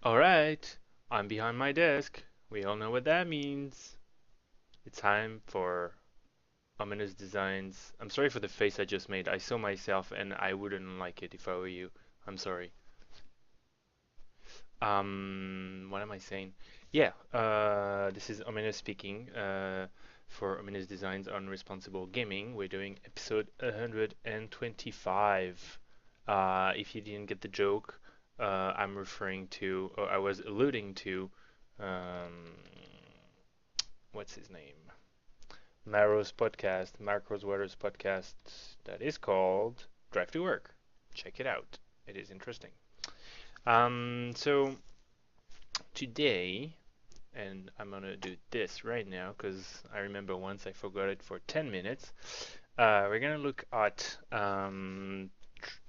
Alright, I'm behind my desk. We all know what that means. It's time for ominous designs. I'm sorry for the face I just made. I saw myself and I wouldn't like it if I were you. I'm sorry. What am I saying? Yeah, this is Ominous speaking. For Ominous Designs on Responsible Gaming, we're doing episode 125. If you didn't get the joke, I'm referring to, or I was alluding to, um, what's his name? Marco's Waters podcast that is called Drive to Work. Check it out. It is interesting. So today, and I'm gonna do this right now because I remember once I forgot it for 10 minutes. We're gonna look at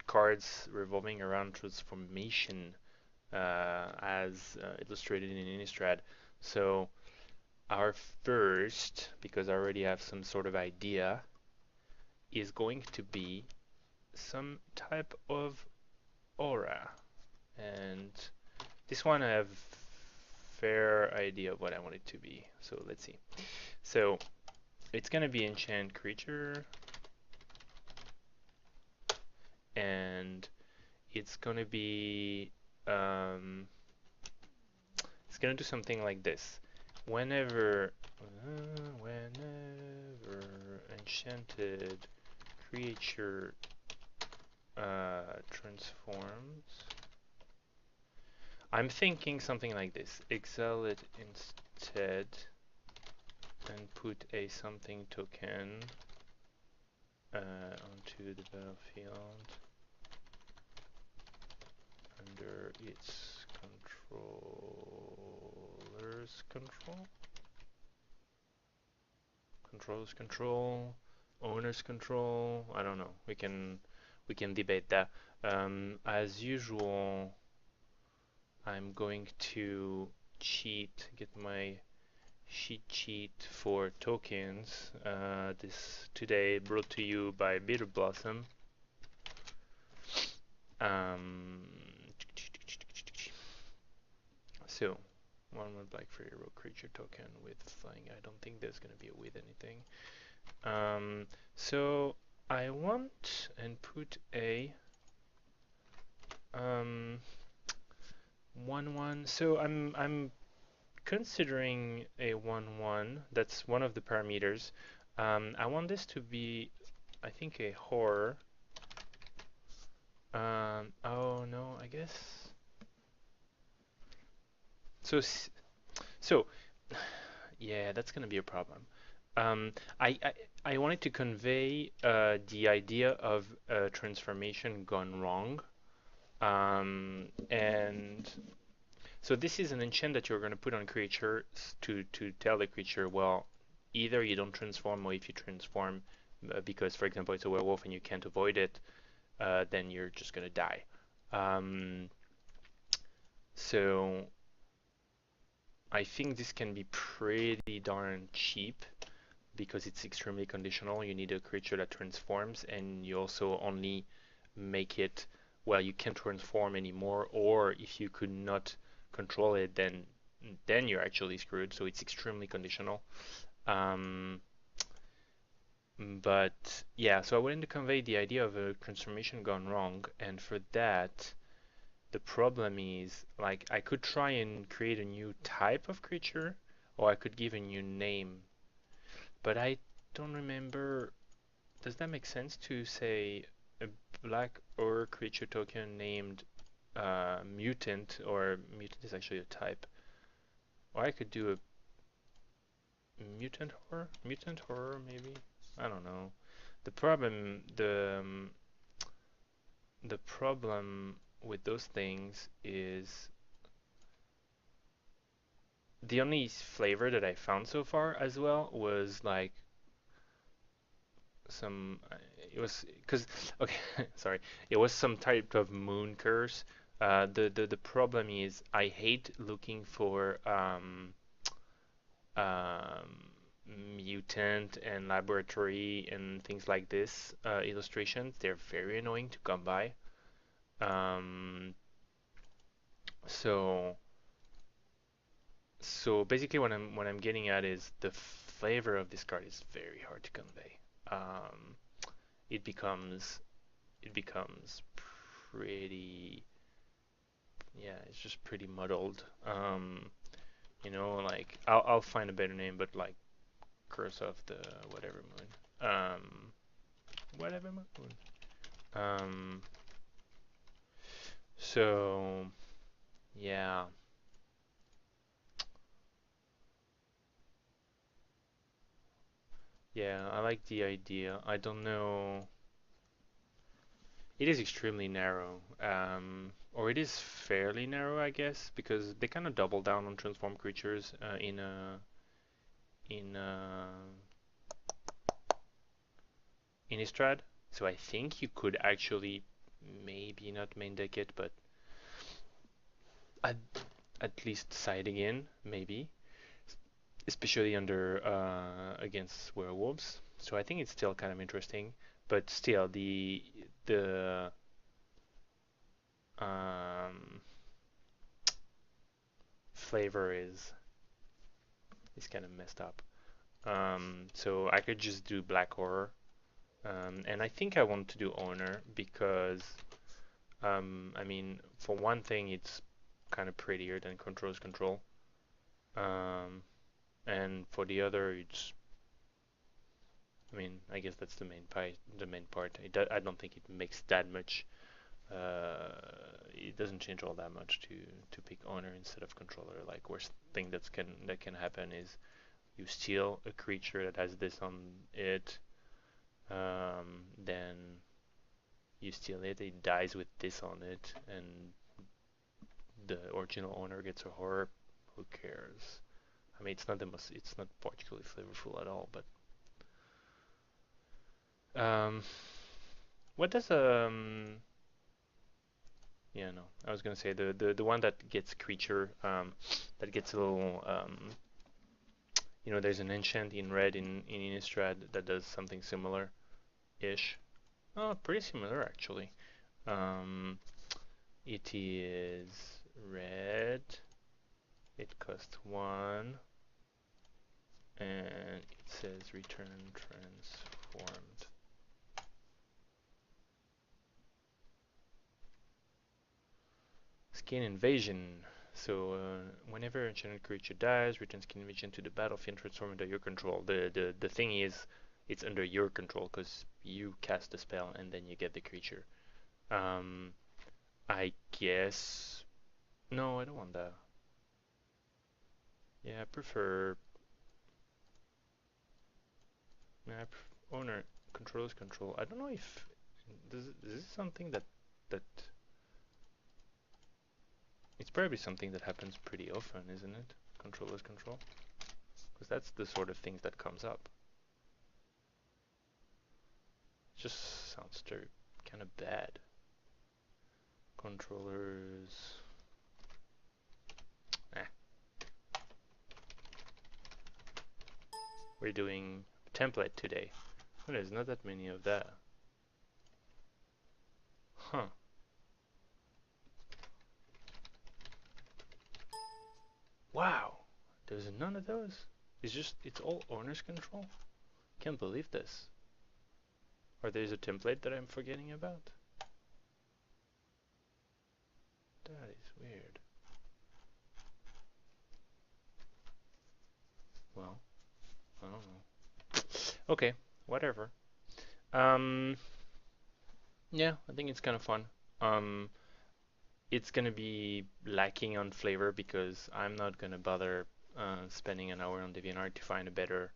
cards revolving around transformation as illustrated in Innistrad. So our first, because I already have some sort of idea, is going to be some type of aura. And this one I have fair idea of what I want it to be. So let's see. So it's gonna be enchant creature, and it's gonna be it's gonna do something like this. Whenever enchanted creature transforms, I'm thinking something like this. Exile it instead and put a something token onto the battlefield under its controller's control, controller's control, owner's control. I don't know. We can debate that. As usual, I'm going to get my cheat sheet for tokens. This today brought to you by Bitter Blossom. Um, so, one would like for hero creature token with flying. I don't think there's gonna be a with anything. So I want and put a um 1/1. So I'm considering a 1/1. That's one of the parameters. I want this to be, I think, a horror. Oh no, I guess. So so yeah, that's gonna be a problem. Um, I, I I wanted to convey the idea of transformation gone wrong. And so this is an enchant that you're going to put on creatures to tell the creature, well, either you don't transform, or if you transform, because for example it's a werewolf and you can't avoid it, then you're just going to die. Um, so I think this can be pretty darn cheap because it's extremely conditional. You need a creature that transforms, and you also only make it, well, you can't transform anymore, or if you could not control it, then you're actually screwed. So it's extremely conditional. Um, but yeah, so I wanted to convey the idea of a transformation gone wrong, and for that, the problem is, like, I could try and create a new type of creature, or I could give a new name, but I don't remember. Does that make sense to say a black or creature token named mutant, or mutant is actually a type? Or I could do a mutant horror maybe. I don't know. The problem, the problem with those things is the only flavor that I found so far as well was like some it was because okay sorry, it was some type of moon curse. The problem is I hate looking for um, mutant and laboratory and things like this illustrations. They're very annoying to come by. Um, so So basically, what I'm getting at is the flavor of this card is very hard to convey. Um, it becomes pretty, yeah, it's just pretty muddled. Like I'll find a better name, but like Curse of the whatever moon. Whatever moon. Um, so yeah, yeah, I like the idea. I don't know. It is extremely narrow, or it is fairly narrow, I guess, because they kind of double down on transform creatures in Innistrad. So I think you could actually maybe not main deck it, but at, at least siding in, maybe, especially under against werewolves. So I think it's still kind of interesting, but still the um, flavor is kind of messed up. So I could just do black horror, and I think I want to do owner because I mean, for one thing, it's kind of prettier than control's control. Um, and for the other, I mean, I guess that's the main part. I don't think it makes that much. It doesn't change all that much to pick owner instead of controller. Like worst thing that can happen is you steal a creature that has this on it, then you steal it, it dies with this on it, and the original owner gets a horror. Who cares? I mean, it's not particularly flavorful at all. But um, what does yeah, no, I was gonna say the one that gets creature that gets a little there's an enchant in red in Innistrad that does something similar ish. Oh, pretty similar actually. Um, it is red. It costs one, and it says return transformed. Skin invasion. So whenever a enchanted creature dies, return skin invasion to the battlefield, transform under your control. The thing is, it's under your control because you cast the spell and then you get the creature. Um, I guess. No, I don't want that. Yeah, I prefer. Yeah, owner controls control. I don't know if this is something that it's probably something that happens pretty often, isn't it? Controllers control, because that's the sort of things that comes up. It just sounds kind of bad. Controllers. Eh. We're doing template today. Oh, there's not that many of that. Huh. Wow. There's none of those. It's all owner's control. Can't believe this. Or there's a template that I'm forgetting about. That is weird. Well, I don't know. Okay, whatever. Um, yeah, I think it's kind of fun. Um, it's gonna be lacking on flavor because I'm not gonna bother spending an hour on DeviantArt to find a better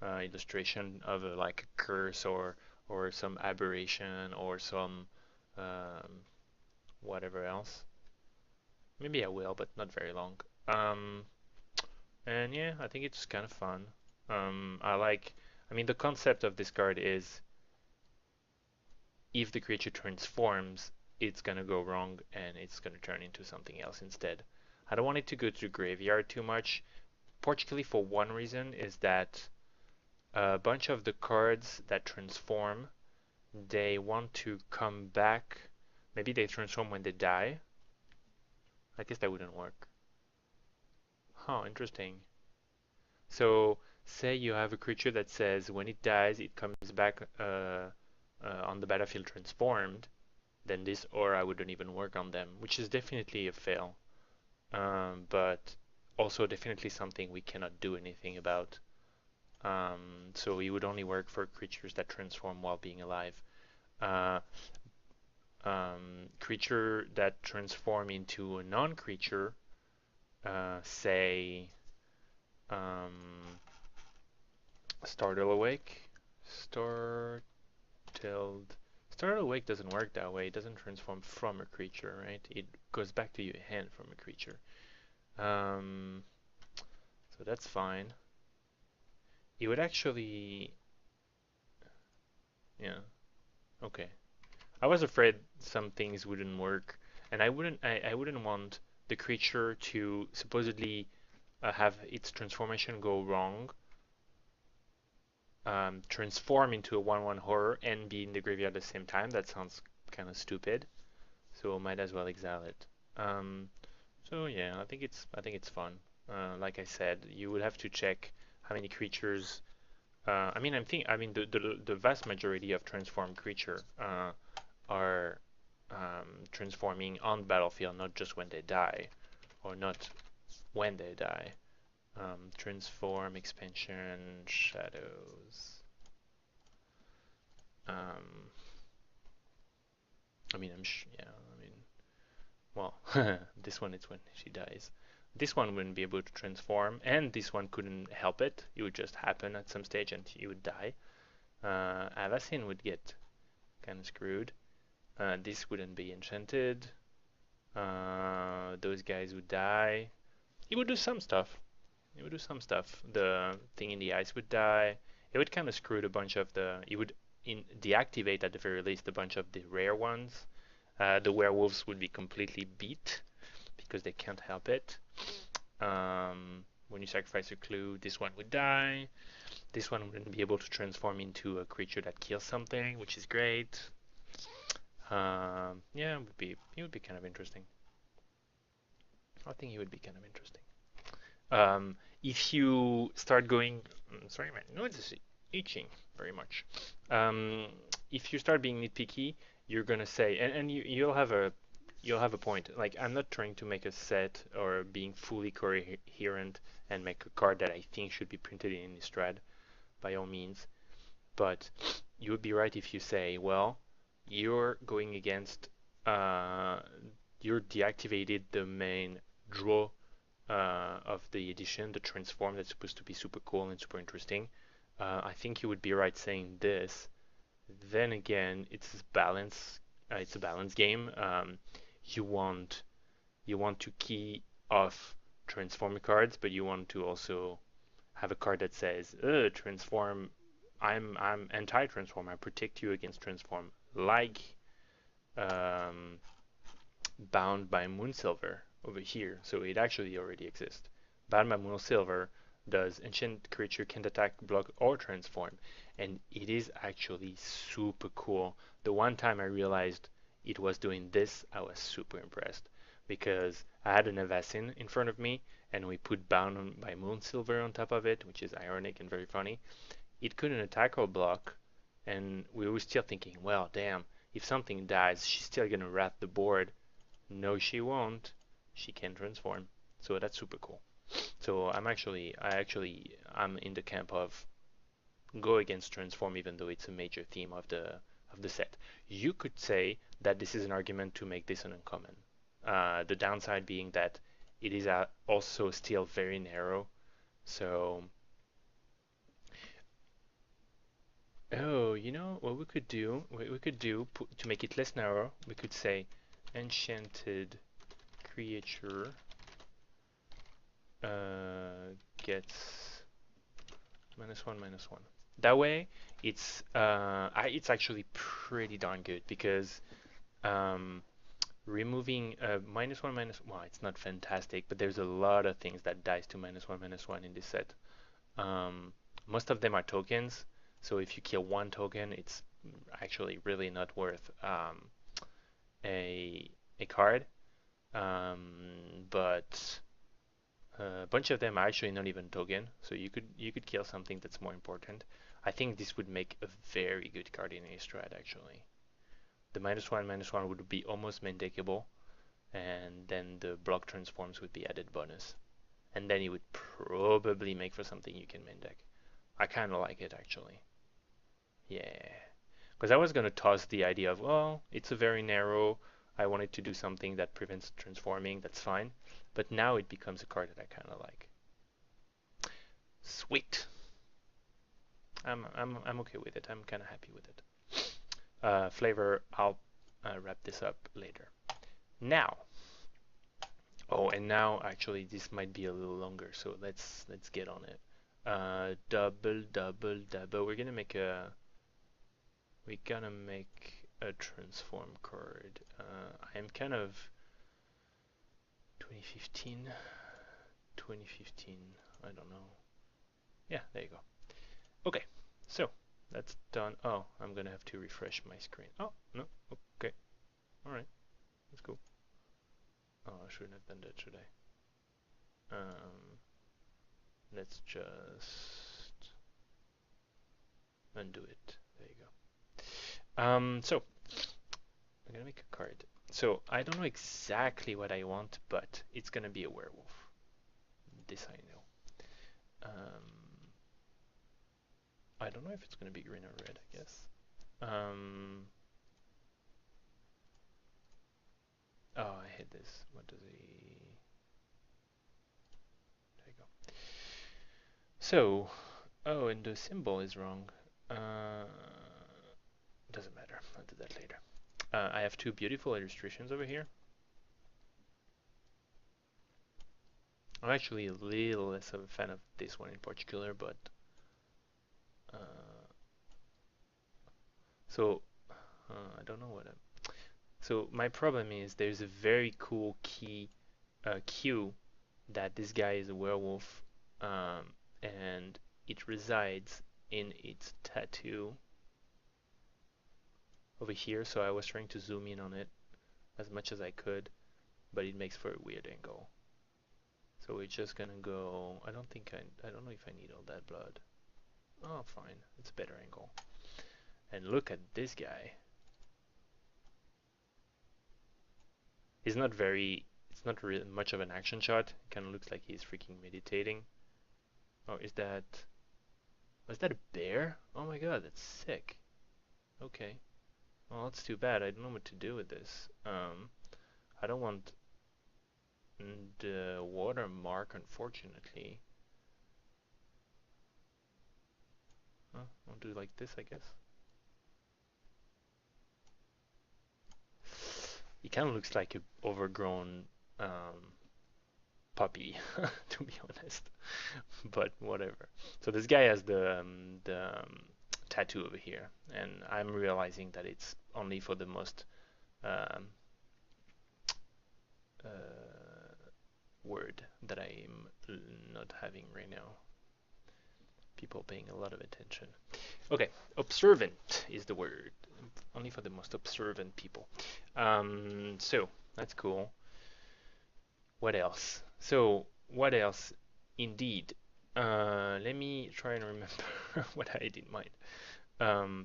illustration of like a curse or some aberration or some um, whatever else. Maybe I will, but not very long. Um, and yeah, I think it's kind of fun. I mean, the concept of this card is if the creature transforms, it's gonna go wrong and it's gonna turn into something else instead. I don't want it to go to the graveyard too much, particularly for one reason is that a bunch of the cards that transform, they want to come back. Maybe they transform when they die. I guess that wouldn't work. Huh, interesting. So, say you have a creature that says when it dies, it comes back on the battlefield transformed, then this aura wouldn't even work on them, which is definitely a fail. But also definitely something we cannot do anything about. So it would only work for creatures that transform while being alive. Uh, Creature that transform into a non-creature, say um, Startle Awake. Startled. Startle Awake doesn't work that way. It doesn't transform from a creature, right? It goes back to your hand from a creature. Um, so that's fine. It would actually, yeah, okay. I was afraid some things wouldn't work, and I wouldn't want the creature to supposedly have its transformation go wrong, transform into a 1/1 horror and be in the graveyard at the same time. That sounds kind of stupid, so might as well exile it. Um, so yeah, I think it's fun. Like I said, you would have to check how many creatures. I mean the vast majority of transformed creature are transforming on the battlefield, not just when they die, or not when they die. Transform, expansion, shadows. Um, yeah. I mean, well, this one is when she dies. This one wouldn't be able to transform, and this one couldn't help it. It would just happen at some stage, and he would die. Avacyn would get kind of screwed. This wouldn't be enchanted. Those guys would die. He would do some stuff. He would do some stuff. The thing in the ice would die. It would kind of screw a bunch of the. It would deactivate at the very least a bunch of the rare ones. The werewolves would be completely beat because they can't help it. When you sacrifice a clue, this one would die. This one wouldn't be able to transform into a creature that kills something, which is great. Yeah, it would be kind of interesting. I think it would be kind of interesting. If you start going, sorry, my nose is itching very much. If you start being nitpicky, you're gonna say, and you'll have a point. Like I'm not trying to make a set or being fully coherent and make a card that I think should be printed in Innistrad by all means. But you would be right if you say, well, you're going against, uh, you're deactivated the main draw of the edition, the transform that's supposed to be super cool and super interesting. I think you would be right saying this. Then again, it's a balance game. You want you want to key off transform cards, but you want to also have a card that says, transform. I'm anti-transform. I protect you against transform, like um, bound by Moonsilver over here. So it actually already exists. Bound by Moonsilver does enchant creature can't attack, block, or transform, and it is actually super cool. The one time I realized it was doing this, I was super impressed because I had an Avacyn in front of me, and we put Bound by Moonsilver on top of it, which is ironic and very funny. It couldn't attack or block, and we were still thinking, well, damn, if something dies, she's still gonna rat the board. No, she won't. She can transform. So that's super cool. So I'm in the camp of go against transform, even though it's a major theme of the set. You could say that this is an argument to make this an uncommon. The downside being that it is also still very narrow. So, oh, you know what we could do? What we could do to make it less narrow, we could say enchanted creature gets -1/-1. That way, it's actually pretty darn good because um, removing -1/-1. Well, it's not fantastic, but there's a lot of things that dies to -1/-1 in this set. Um, Most of them are tokens, so if you kill one token, it's actually really not worth a card. But A bunch of them are actually not even token, so you could kill something that's more important. I think this would make a very good card in a strat actually. The -1/-1 would be almost maintakeable, and then the block transforms would be added bonus. And then it would probably make for something you can main deck. I kind of like it actually. Yeah. Because I was going to toss the idea of, well, it's a very narrow, I wanted to do something that prevents transforming, that's fine. But now it becomes a card that I kind of like. Sweet. I'm okay with it. I'm kind of happy with it. Flavor, I'll wrap this up later. Now, oh, and now actually this might be a little longer, so let's get on it. Double. We're gonna make a transform card. I'm kind of 2015. I don't know. Yeah, there you go. Okay, so that's done. Oh, I'm gonna have to refresh my screen. Oh, no, okay. All right, that's cool. Oh, I shouldn't have done that, should I? Let's just undo it. There you go. So I'm gonna make a card. So I don't know exactly what I want, but it's gonna be a werewolf. This I know. I don't know if it's gonna be green or red, I guess. Oh, I hate this. What does he... There you go. So, oh, and the symbol is wrong. Doesn't matter. I'll do that later. I have two beautiful illustrations over here. I'm actually a little less of a fan of this one in particular, but so I don't know what. So my problem is there's a very cool cue that this guy is a werewolf, and it resides in its tattoo over here. So I was trying to zoom in on it as much as I could, but it makes for a weird angle. So we're just gonna go. I don't know if I need all that blood. Oh, fine. It's a better angle. And look at this guy. It's not really much of an action shot. It kind of looks like he's freaking meditating. Oh, was that a bear? Oh my god, that's sick. Okay. Well, that's too bad. I don't know what to do with this. I don't want the watermark, unfortunately. I'll do like this, I guess. He kind of looks like an overgrown puppy, to be honest. But whatever. So this guy has the tattoo over here, and I'm realizing that it's only for the most word that I'm not having right now. People paying a lot of attention. Okay, observant is the word. Only for the most observant people. So that's cool. What else? So what else? Indeed. Let me try and remember what I had in mind.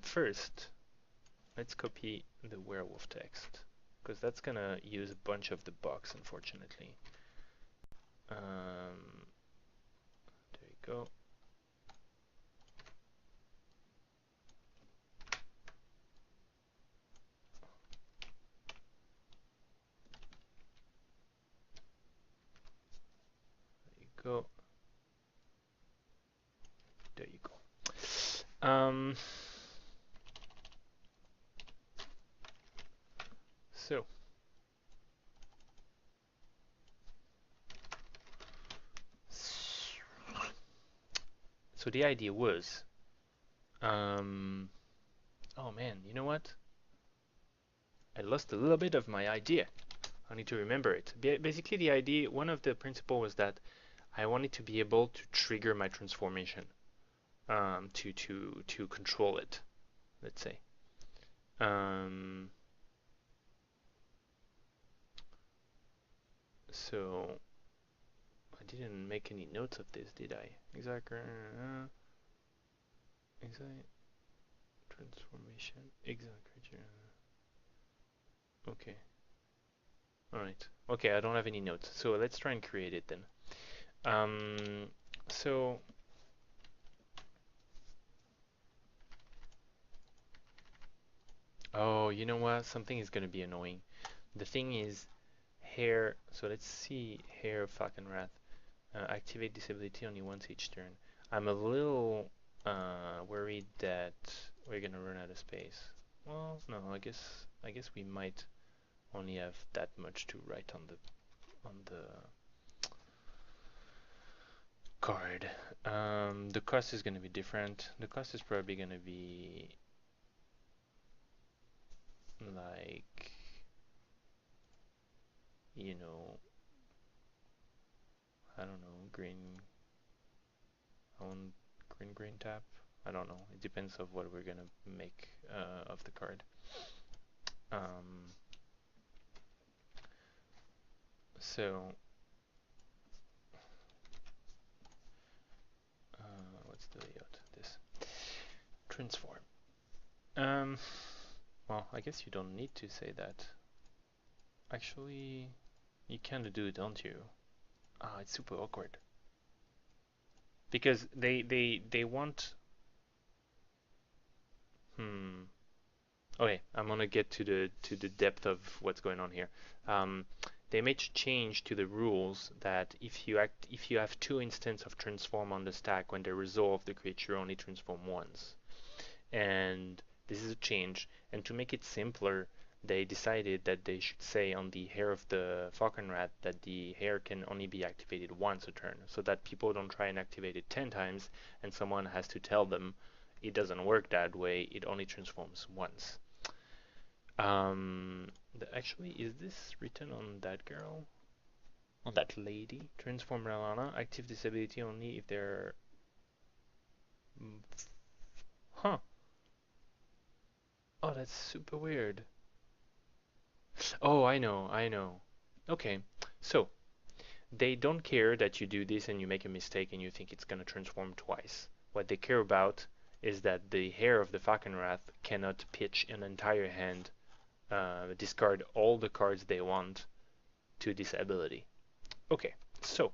First, let's copy the werewolf text, because that's gonna use a bunch of the box, unfortunately. There you go. Go. There you go. So the idea was, oh man, you know what? I lost a little bit of my idea. I need to remember it. Basically, the idea, one of the principles was that I wanted to be able to trigger my transformation, to control it, let's say. So I didn't make any notes of this, did I? Exact transformation, exact creature. Okay. Alright. Okay, I don't have any notes. So let's try and create it then. So oh, you know what? Something is gonna be annoying. The thing is, hair. So let's see, hair of Falconwrath. Activate disability only once each turn. I'm a little worried that we're gonna run out of space. Well, no, I guess we might only have that much to write on the card. The cost is gonna be different. The cost is probably gonna be like, you know, I don't know, green. I want green tap. I don't know. It depends of what we're gonna make of the card. Um, so what's the layout? This transform. Um, well, I guess you don't need to say that. Actually, you kind of do, don't you? Ah, it's super awkward because they want. Hmm. Okay, I'm gonna get to the depth of what's going on here. They made change to the rules that if you have two instances of transform on the stack, when they resolve, the creature only transform once. And this is a change. And to make it simpler, they decided that they should say on the hair of the Falconwrath that the hair can only be activated once a turn, so that people don't try and activate it 10 times and someone has to tell them it doesn't work that way, it only transforms once. Actually, is this written on that girl? On that lady? Transform Relana, active disability only if they're... Huh. Oh, that's super weird. Oh, I know. Okay, so they don't care that you do this and you make a mistake and you think it's gonna transform twice. What they care about is that the hair of the Falconwrath cannot pitch an entire hand, discard all the cards they want to this ability. Okay, so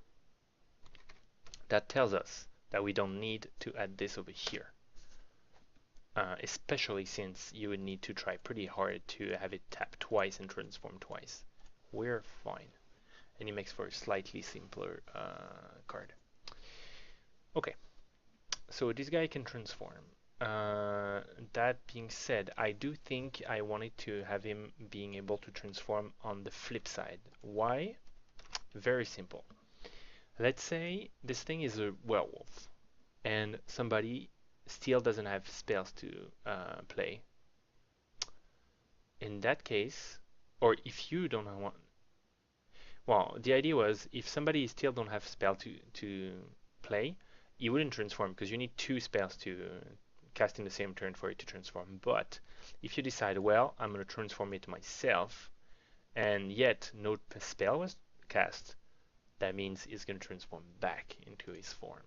that tells us that we don't need to add this over here. Especially since you would need to try pretty hard to have it tap twice and transform twice. We're fine. And it makes for a slightly simpler card. Okay, so this guy can transform. That being said, I do think I wanted to have him being able to transform on the flip side. Why? Very simple. Let's say this thing is a werewolf and somebody still doesn't have spells to play. In that case, or if you don't want, well, the idea was if somebody still don't have spell to play, you wouldn't transform because you need two spells to cast in the same turn for it to transform. But if you decide, well, I'm going to transform it myself, and yet no spell was cast, that means it's going to transform back into its form.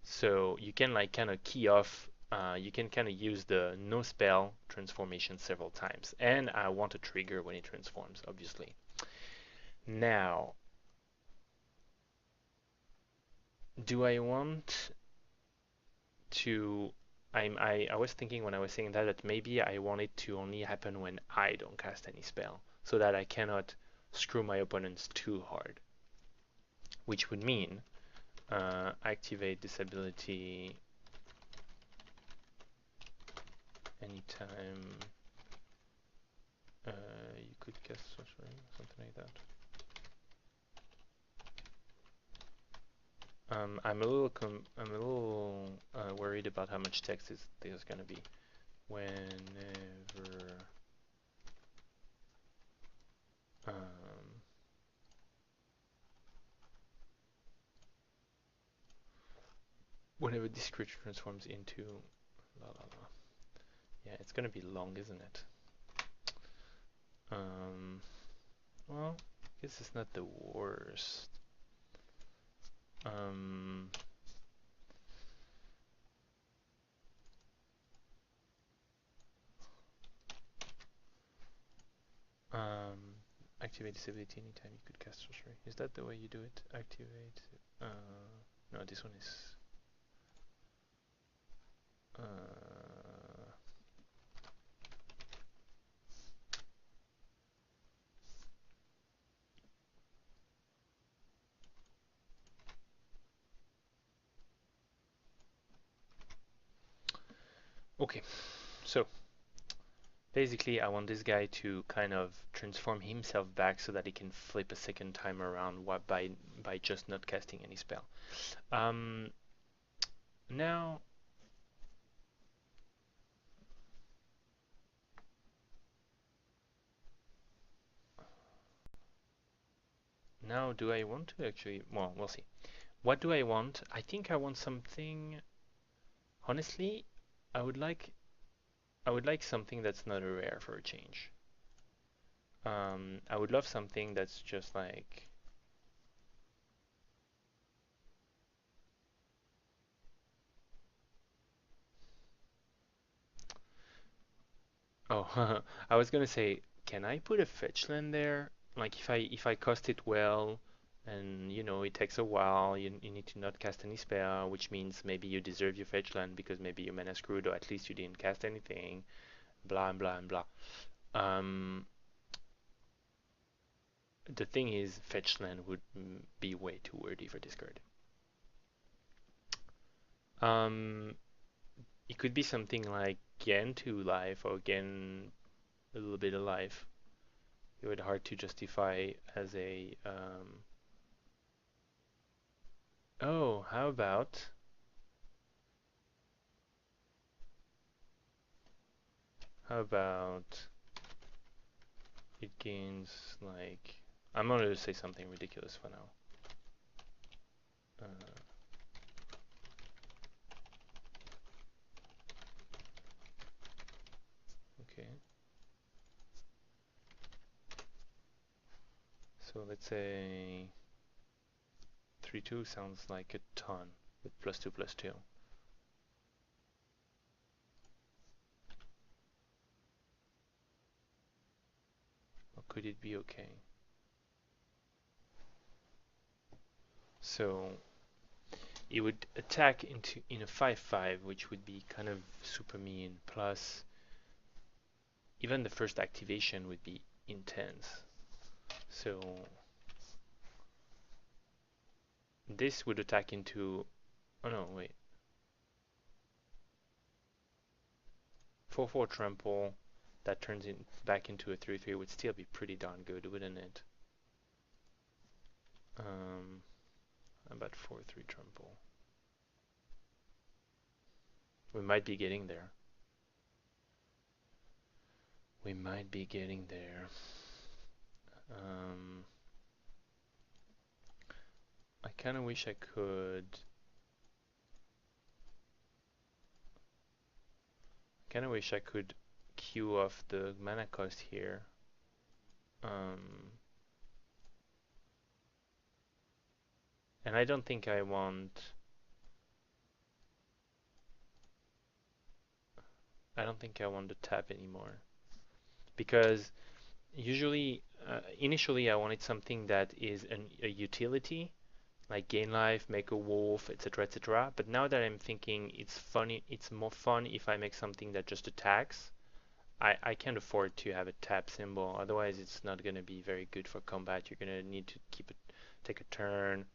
So you can like kind of key off. You can kind of use the no spell transformation several times, and I want a trigger when it transforms, obviously. Now, do I want to? I was thinking when I was saying that maybe I want it to only happen when I don't cast any spell, so that I cannot screw my opponents too hard. Which would mean activate this ability anytime you could cast sorcery, something like that. I'm a little worried about how much text there's gonna be. Whenever this creature transforms into la la la. Yeah, it's gonna be long, isn't it? Well, I guess it's not the worst. Um, um, Activate this ability anytime you could cast sorcery. Is that the way you do it? Activate. Uh, no, this one is. Uh, okay, so basically, I want this guy to kind of transform himself back so that he can flip a second time around by just not casting any spell. Um, now, now, do I want to actually? Well, we'll see. What do I want? I think I want something. Honestly, I would like I would like something that's not a rare for a change. I would love something that's just like. Oh, I was gonna say, can I put a fetch land there? Like if I cast it well, and it takes a while, you need to not cast any spell, which means maybe you deserve your fetch land because maybe you mana screwed or at least you didn't cast anything, blah and blah and blah. Um, the thing is, fetch land would be way too wordy for this card. Um, it could be something like gain 2 life or gain a little bit of life. It would hard to justify as a oh, how about it gains like I'm gonna say something ridiculous for now. Uh, okay, so let's say 3/2 sounds like a ton with +2/+2. Or could it be okay? So it would attack in a 5/5, which would be kind of super mean. Plus, even the first activation would be intense. So this would attack into. Oh no, wait. 4/4 trample that turns it back into a 3/3 would still be pretty darn good, wouldn't it? Um, about 4/3 trample. We might be getting there. We might be getting there. Um, I kind of wish I could. Kind of wish I could queue off the mana cost here. Um, and I don't think I want. I don't think I want to tap anymore because usually, initially, I wanted something that is a utility like gain life, make a wolf, etc., etc. But now that I'm thinking it's funny, it's more fun if I make something that just attacks. I can't afford to have a tap symbol, otherwise it's not going to be very good for combat. You're going to need to take a turn,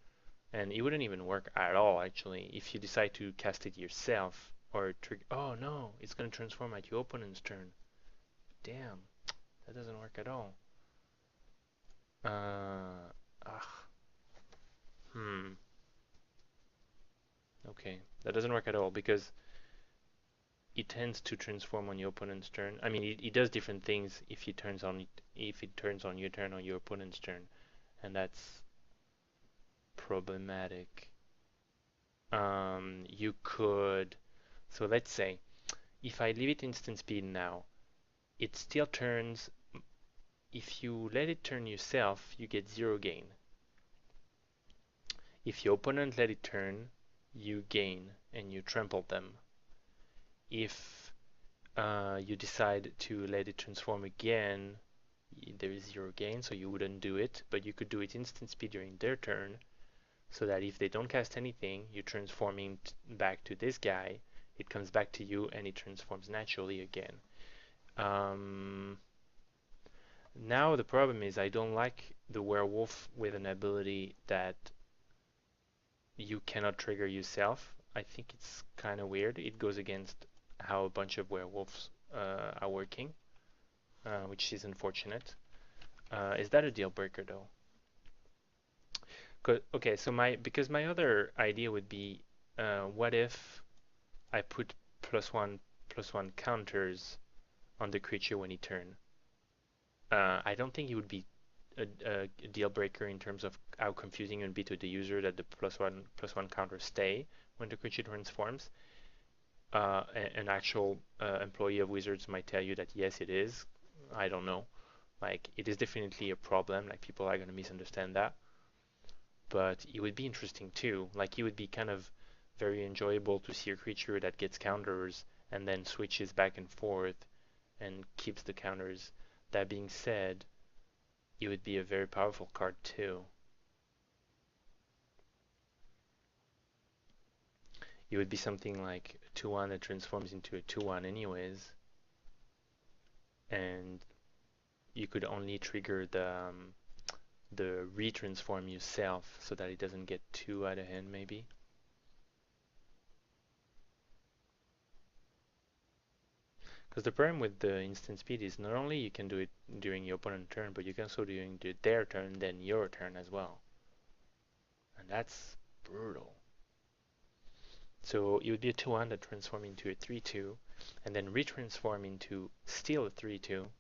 and it wouldn't even work at all actually if you decide to cast it yourself or trigger. Oh no, it's going to transform at your opponent's turn. Damn, that doesn't work at all. Uh, ah, hmm. Okay, that doesn't work at all because it tends to transform on your opponent's turn. I mean, it does different things if it turns on your turn or your opponent's turn, and that's problematic. You could, so let's say if I leave it instant speed now, it still turns. If you let it turn yourself, you get 0 gain. If your opponent let it turn, you gain and you trample them. If you decide to let it transform again, there is 0 gain, so you wouldn't do it, but you could do it instant speed during their turn, so that if they don't cast anything, you transforming back to this guy, it comes back to you and it transforms naturally again. Now the problem is I don't like the werewolf with an ability that you cannot trigger yourself. I think it's kind of weird. It goes against how a bunch of werewolves are working, which is unfortunate. Is that a deal breaker though? Okay, so because my other idea would be, what if I put +1/+1 counters on the creature when he turn? I don't think it would be a deal breaker in terms of how confusing it would be to the user that the +1/+1 counters stay when the creature transforms. An actual employee of Wizards might tell you that yes, it is. I don't know. Like, it is definitely a problem. Like, people are going to misunderstand that. But it would be interesting too. Like, it would be kind of very enjoyable to see a creature that gets counters and then switches back and forth and keeps the counters. That being said, it would be a very powerful card too. It would be something like a 2/1 that transforms into a 2/1 anyways. And you could only trigger the retransform yourself so that it doesn't get too out of hand maybe. Because the problem with the instant speed is not only you can do it during your opponent's turn, but you can also do it their turn, then your turn as well. And that's brutal. So it would be a 2/1 that transform into a 3/2, and then retransform into still a 3/2,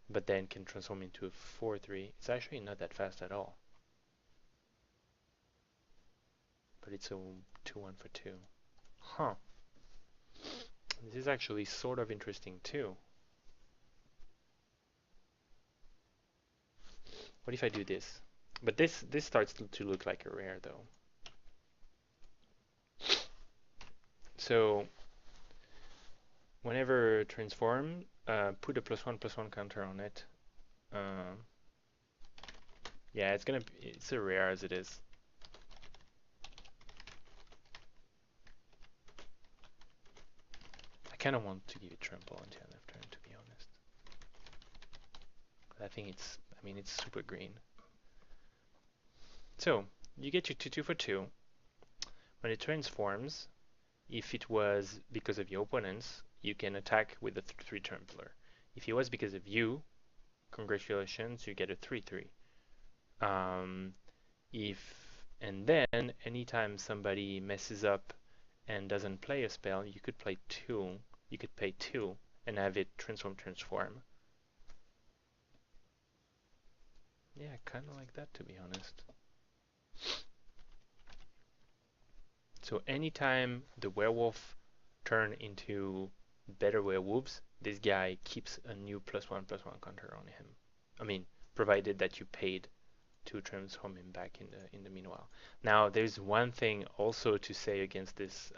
but then can transform into a 4/3. It's actually not that fast at all. But it's a 2/1 for 2. Huh. This is actually sort of interesting too. What if I do this? But this starts to look like a rare though. So whenever transform, put a +1/+1 counter on it. Yeah, it's a rare as it is. I kind of want to give it trample until end of turn, to be honest. I think it's super green. So you get your 2/2 for 2. When it transforms, if it was because of your opponents, you can attack with a 3 trampler. If it was because of you, congratulations, you get a 3/3. And then anytime somebody messes up and doesn't play a spell, you could play 2. You could pay 2 and have it transform. Yeah, kind of like that, to be honest. So anytime the werewolf turn into better werewolves, this guy keeps a new +1/+1 counter on him. I mean, provided that you paid to transform him back in the meanwhile. Now, there's one thing also to say against this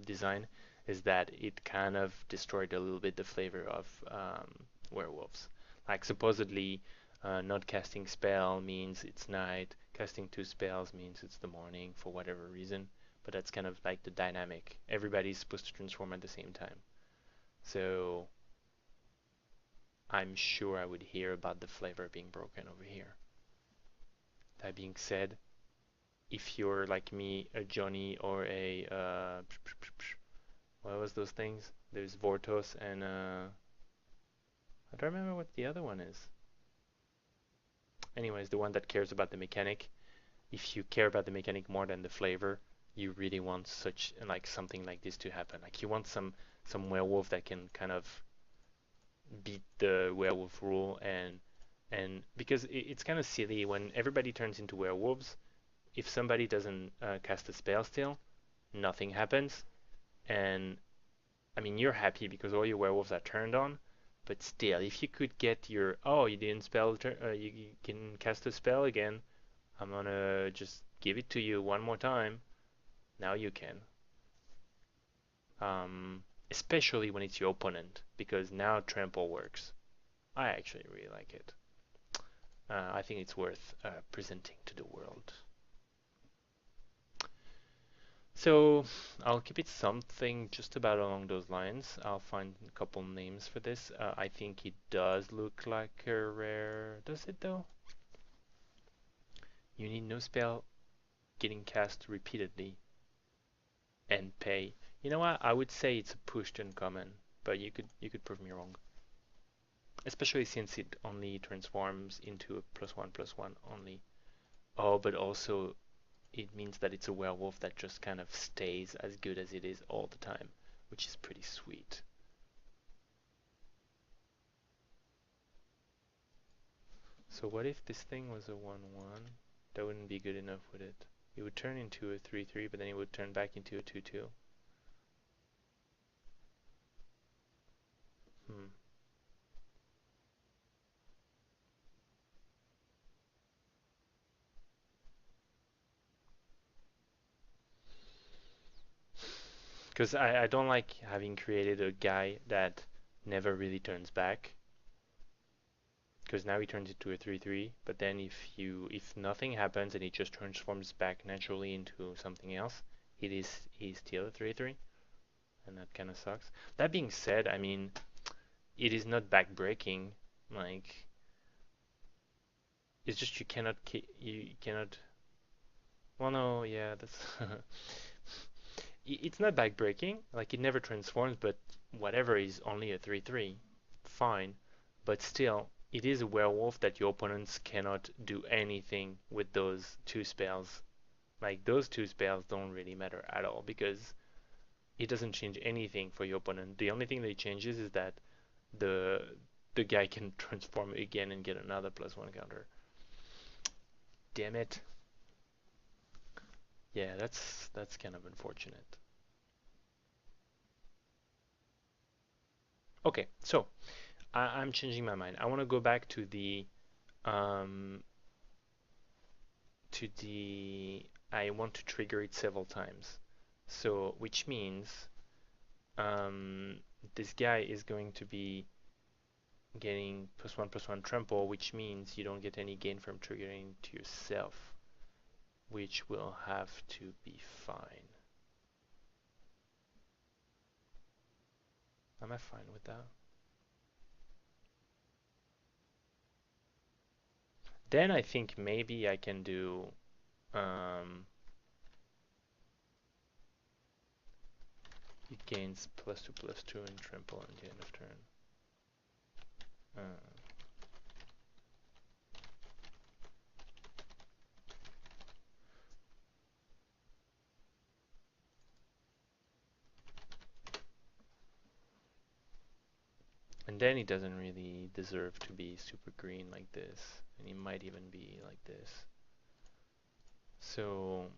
design is that it kind of destroyed a little bit the flavor of werewolves. Like, supposedly, not casting spell means it's night, casting 2 spells means it's the morning for whatever reason. But that's kind of like the dynamic. Everybody's supposed to transform at the same time. So I'm sure I would hear about the flavor being broken over here. That being said, if you're like me, a Johnny or a what was those things? There's Vortos and I don't remember what the other one is. Anyways, the one that cares about the mechanic. If you care about the mechanic more than the flavor, you really want something like this to happen. Like, you want some werewolf that can kind of beat the werewolf rule, and because it's kind of silly when everybody turns into werewolves. If somebody doesn't cast a spell still, nothing happens, and I mean, you're happy because all your werewolves are turned on. But still, if you could get you didn't you can cast a spell again. I'm gonna just give it to you one more time, now you can. Especially when it's your opponent, because now trample works. I actually really like it. I think it's worth presenting to the world. So I'll keep it something just about along those lines. I'll find a couple names for this. I think it does look like a rare. Does it though? You need no spell getting cast repeatedly and pay. You know what? I would say it's a pushed uncommon, but you could prove me wrong. Especially since it only transforms into a +1/+1 only. Oh, but also it means that it's a werewolf that just kind of stays as good as it is all the time, which is pretty sweet. So what if this thing was a 1/1? That wouldn't be good enough, would it? It would turn into a 3/3, but then it would turn back into a 2/2. Hmm. Because I don't like having created a guy that never really turns back. Because now he turns into a 3/3, but then if nothing happens and he just transforms back naturally into something else, he's still a 3/3, and that kind of sucks. That being said, I mean, it is not backbreaking. Like, it's just you cannot. Well, no, yeah, that's it's not backbreaking. Like, it never transforms, but whatever is only a 3/3, fine. But still, it is a werewolf that your opponents cannot do anything with those two spells. Like, those two spells don't really matter at all because it doesn't change anything for your opponent. The only thing that it changes is that the the guy can transform again and get another +1 counter. Damn it. Yeah, that's kind of unfortunate. Okay, so I'm changing my mind. I want to go back um, to the I want to trigger it several times. So which means um, this guy is going to be getting +1/+1 trample, which means you don't get any gain from triggering to yourself, which will have to be fine. Am I fine with that? Then I think maybe I can do um, it gains +2/+2 in trample at the end of turn. Uh, and then he doesn't really deserve to be super green like this, and he might even be like this. So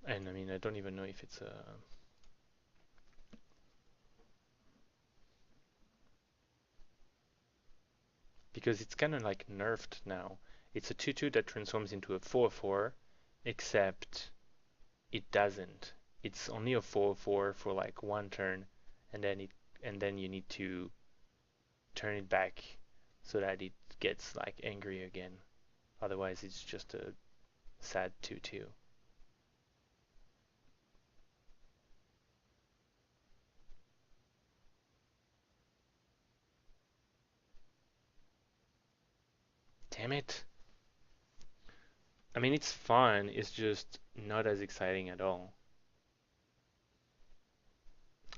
and I mean, I don't even know if it's a because it's kind of like nerfed now. It's a 2/2 that transforms into a 4/4, except it doesn't. It's only a 4/4 for like one turn, and then you need to turn it back so that it gets like angry again. Otherwise, it's just a sad 2/2. Damn it. I mean, it's fun. It's just not as exciting at all.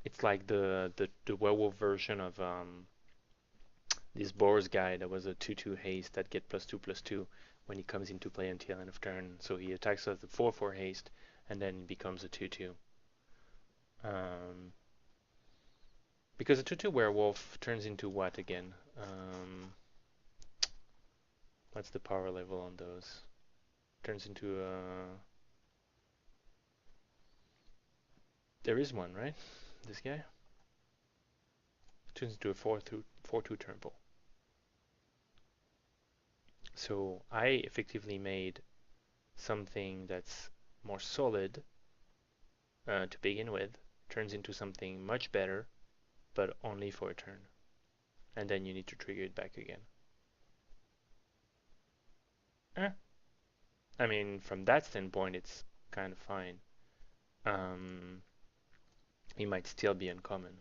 It's like the werewolf version of this Boar's guy that was a 2/2 haste that get +2/+2 when he comes into play until end of turn. So he attacks with the 4/4 haste and then becomes a 2/2. Um, because a 2/2 werewolf turns into what again? What's the power level on those? Turns into a There is one, right? This guy turns into a 4-2 turnbull. So I effectively made something that's more solid to begin with, turns into something much better, but only for a turn. And then you need to trigger it back again. I mean, from that standpoint, it's kind of fine. He might still be uncommon.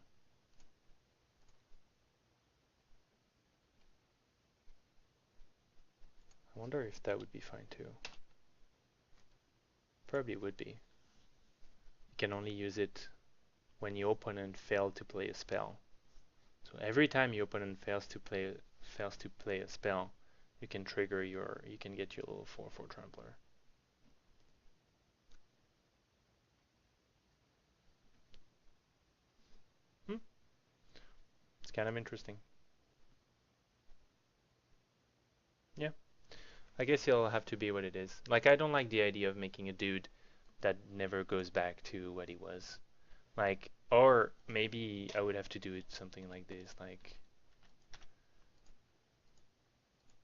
I wonder if that would be fine too. Probably would be. You can only use it when your opponent failed to play a spell. So every time your opponent fails to play a spell, you can get your little 4/4 trampler. It's kind of interesting. Yeah. I guess it'll have to be what it is. Like, I don't like the idea of making a dude that never goes back to what he was. Like, or maybe I would have to do it something like this, like,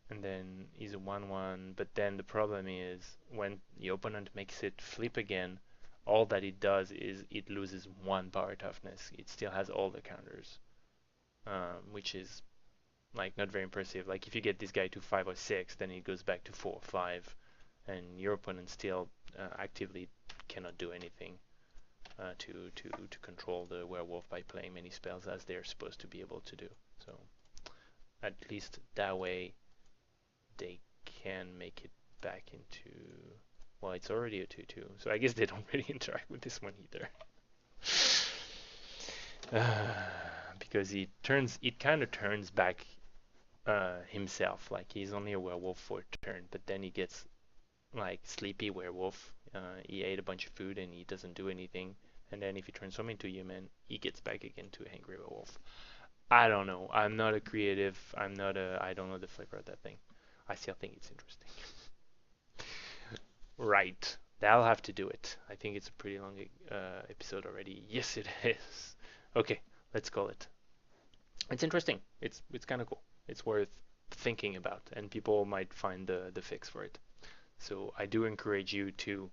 and then he's a 1/1, but then the problem is when the opponent makes it flip again, all that it does is it loses 1 power toughness. It still has all the counters, which is like not very impressive. Like if you get this guy to 5 or 6, then it goes back to 4 or 5, and your opponent still actively cannot do anything to control the werewolf by playing many spells as they're supposed to be able to do. So at least that way they can make it back into, well, it's already a 2/2, so I guess they don't really interact with this one either. Because it kind of turns back himself, like he's only a werewolf for a turn, but then he gets like sleepy werewolf. He ate a bunch of food and he doesn't do anything, and then if he transforms into human, he gets back again to a hungry werewolf. I don't know. I'm not a creative. I don't know the flavor of that thing. I still think it's interesting. Right. That'll have to do it. I think it's a pretty long episode already. Yes, it is. Okay, let's call it. It's interesting. It's kind of cool. It's worth thinking about, and people might find the fix for it. So I do encourage you to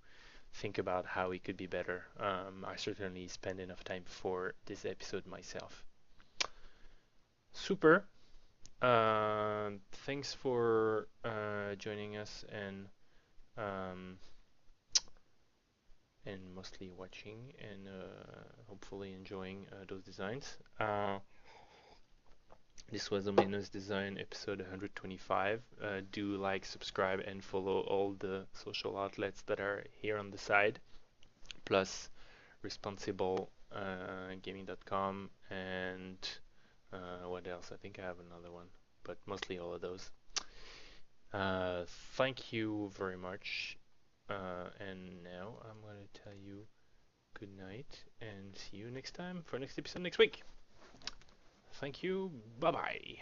think about how it could be better. I certainly spend enough time for this episode myself. Super. Thanks for joining us um, and mostly watching and hopefully enjoying those designs. This was Omena's Design episode 125. Do like, subscribe, and follow all the social outlets that are here on the side, plus responsiblegaming.com and what else? I think I have another one, but mostly all of those. Thank you very much. And now I'm going to tell you good night and see you next time for next episode next week. Thank you. Bye bye.